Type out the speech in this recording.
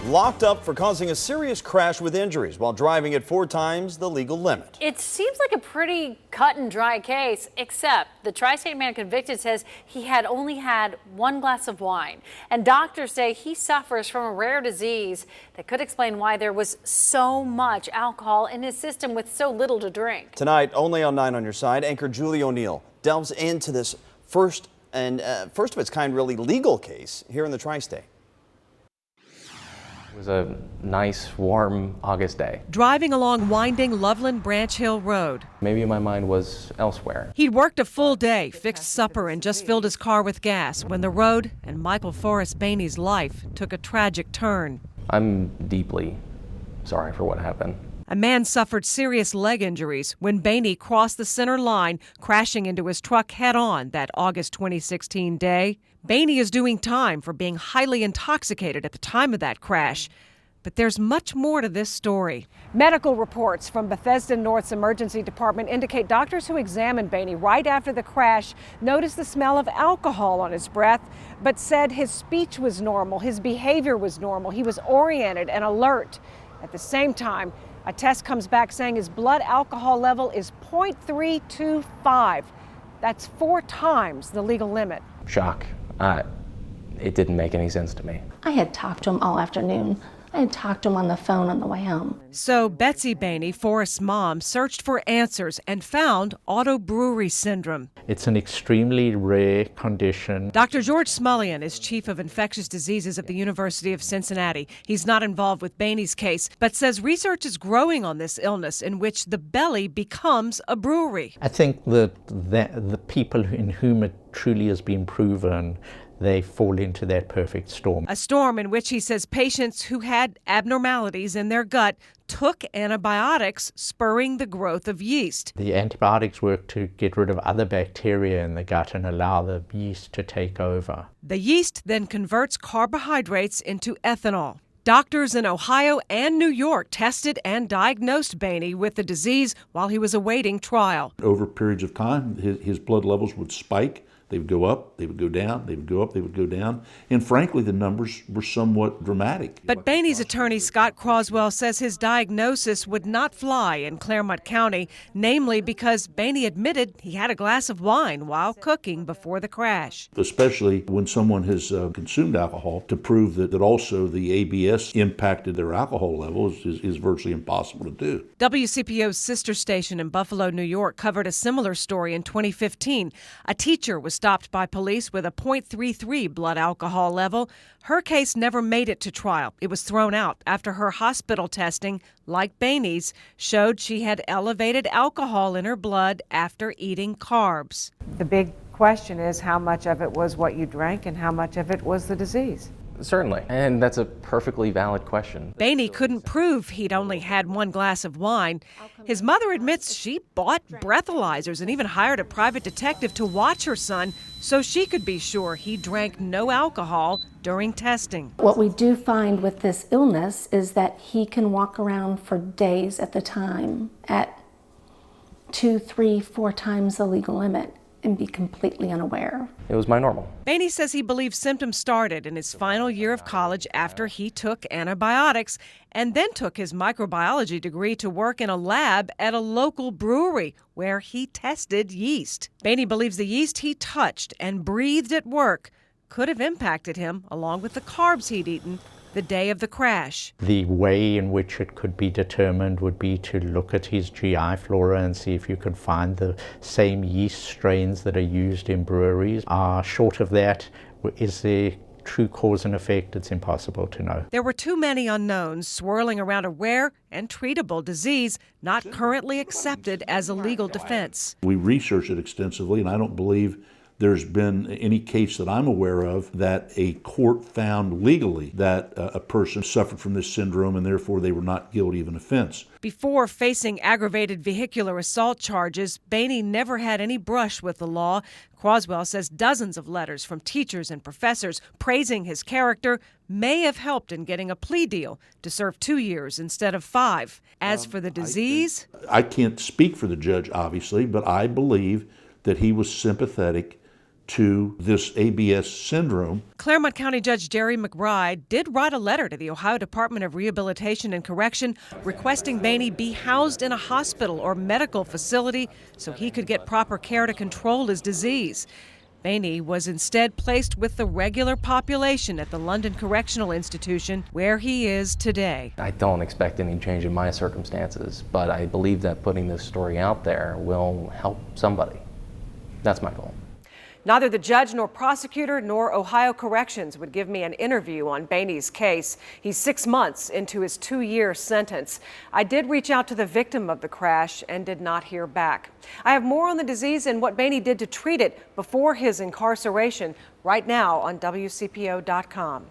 Locked up for causing a serious crash with injuries while driving at 4 times the legal limit. It seems like a pretty cut and dry case, except the tri-state man convicted says he had only had 1 glass of wine. And doctors say he suffers from a rare disease that could explain why there was so much alcohol in his system with so little to drink. Tonight, only on 9 on your side, anchor Julie O'Neill delves into this first of its kind really legal case here in the tri-state. It was a nice, warm August day. Driving along winding Loveland Branch Hill Road. Maybe my mind was elsewhere. He'd worked a full day, fixed supper, and just filled his car with gas when the road and Michael Forrest Behne's life took a tragic turn. I'm deeply sorry for what happened. A man suffered serious leg injuries when Behne crossed the center line, crashing into his truck head-on that August 2016 day. Behne is doing time for being highly intoxicated at the time of that crash. But there's much more to this story. Medical reports from Bethesda North's emergency department indicate doctors who examined Behne right after the crash noticed the smell of alcohol on his breath, but said his speech was normal, his behavior was normal, he was oriented and alert. At the same time, a test comes back saying his blood alcohol level is 0.325. That's 4 times the legal limit. Shock. It didn't make any sense to me. I had talked to him all afternoon. I had talked to him on the phone on the way home. So Betsy Behne, Forrest's mom, searched for answers and found auto-brewery syndrome. It's an extremely rare condition. Dr. George Smullian is chief of infectious diseases at the University of Cincinnati. He's not involved with Behne's case, but says research is growing on this illness in which the belly becomes a brewery. I think that the people in whom it truly has been proven, they fall into that perfect storm. A storm in which he says patients who had abnormalities in their gut took antibiotics, spurring the growth of yeast. The antibiotics work to get rid of other bacteria in the gut and allow the yeast to take over. The yeast then converts carbohydrates into ethanol. Doctors in Ohio and New York tested and diagnosed Behne with the disease while he was awaiting trial. Over periods of time, his blood levels would spike. They would go up, they would go down, they would go up, they would go down. And frankly, the numbers were somewhat dramatic. But Behne's attorney, Scott Croswell, says his diagnosis would not fly in Claremont County, namely because Behne admitted he had a glass of wine while cooking before the crash. Especially when someone has consumed alcohol, to prove that also the ABS impacted their alcohol levels is virtually impossible to do. WCPO's sister station in Buffalo, New York, covered a similar story in 2015. A teacher was stopped by police with a 0.33 blood alcohol level. Her case never made it to trial. It was thrown out after her hospital testing, like Behne's, showed she had elevated alcohol in her blood after eating carbs. The big question is how much of it was what you drank and how much of it was the disease. Certainly, and that's a perfectly valid question. Behne couldn't prove he'd only had 1 glass of wine. His mother admits she bought breathalyzers and even hired a private detective to watch her son so she could be sure he drank no alcohol during testing. What we do find with this illness is that he can walk around for days at the time at 2, 3, 4 times the legal limit and be completely unaware. It was my normal. Behne says he believes symptoms started in his final year of college after he took antibiotics and then took his microbiology degree to work in a lab at a local brewery where he tested yeast. Behne believes the yeast he touched and breathed at work could have impacted him along with the carbs he'd eaten the day of the crash. The way in which it could be determined would be to look at his GI flora and see if you could find the same yeast strains that are used in breweries. Short of that, is there true cause and effect? It's impossible to know. There were too many unknowns swirling around a rare and treatable disease not currently accepted as a legal defense. We researched it extensively, and I don't believe there's been any case that I'm aware of that a court found legally that a person suffered from this syndrome and therefore they were not guilty of an offense. Before facing aggravated vehicular assault charges, Behne never had any brush with the law. Croswell says dozens of letters from teachers and professors praising his character may have helped in getting a plea deal to serve 2 years instead of 5. As for the disease, I can't speak for the judge, obviously, but I believe that he was sympathetic to this ABS syndrome. Claremont County Judge Jerry McBride did write a letter to the Ohio Department of Rehabilitation and Correction requesting Behne be housed in a hospital or medical facility so he could get proper care to control his disease. Behne was instead placed with the regular population at the London Correctional Institution, where he is today. I don't expect any change in my circumstances, but I believe that putting this story out there will help somebody. That's my goal. Neither the judge nor prosecutor nor Ohio Corrections would give me an interview on Behne's case. He's 6 months into his 2-year sentence. I did reach out to the victim of the crash and did not hear back. I have more on the disease and what Behne did to treat it before his incarceration right now on WCPO.com.